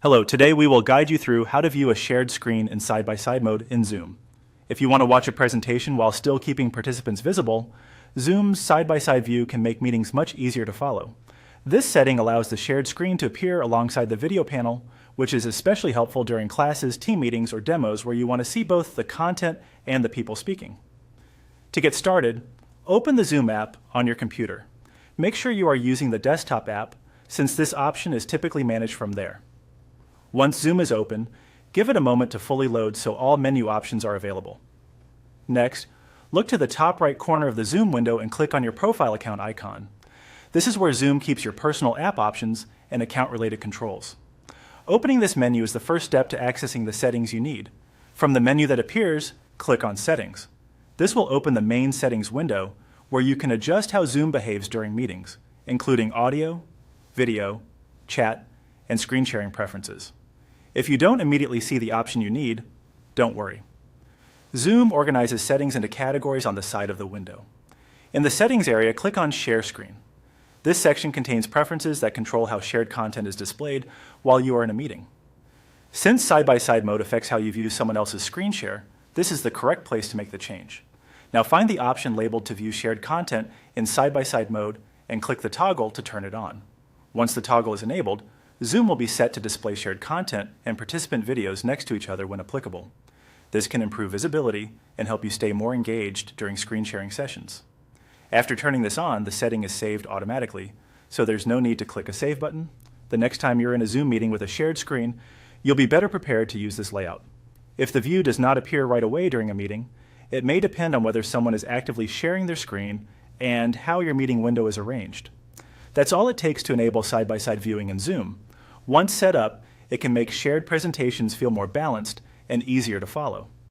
Hello, today we will guide you through how to view a shared screen in side-by-side mode in Zoom. If you want to watch a presentation while still keeping participants visible, Zoom's side-by-side view can make meetings much easier to follow. This setting allows the shared screen to appear alongside the video panel, which is especially helpful during classes, team meetings, or demos where you want to see both the content and the people speaking. To get started, open the Zoom app on your computer. Make sure you are using the desktop app, since this option is typically managed from there. Once Zoom is open, give it a moment to fully load so all menu options are available. Next, look to the top right corner of the Zoom window and click on your profile account icon. This is where Zoom keeps your personal app options and account-related controls. Opening this menu is the first step to accessing the settings you need. From the menu that appears, click on Settings. This will open the main settings window where you can adjust how Zoom behaves during meetings, including audio, video, chat, and screen sharing preferences. If you don't immediately see the option you need, don't worry. Zoom organizes settings into categories on the side of the window. In the Settings area, click on Share Screen. This section contains preferences that control how shared content is displayed while you are in a meeting. Since side-by-side mode affects how you view someone else's screen share, this is the correct place to make the change. Now find the option labeled to view shared content in side-by-side mode and click the toggle to turn it on. Once the toggle is enabled, Zoom will be set to display shared content and participant videos next to each other when applicable. This can improve visibility and help you stay more engaged during screen sharing sessions. After turning this on, the setting is saved automatically, so there's no need to click a Save button. The next time you're in a Zoom meeting with a shared screen, you'll be better prepared to use this layout. If the view does not appear right away during a meeting, it may depend on whether someone is actively sharing their screen and how your meeting window is arranged. That's all it takes to enable side-by-side viewing in Zoom. Once set up, it can make shared presentations feel more balanced and easier to follow.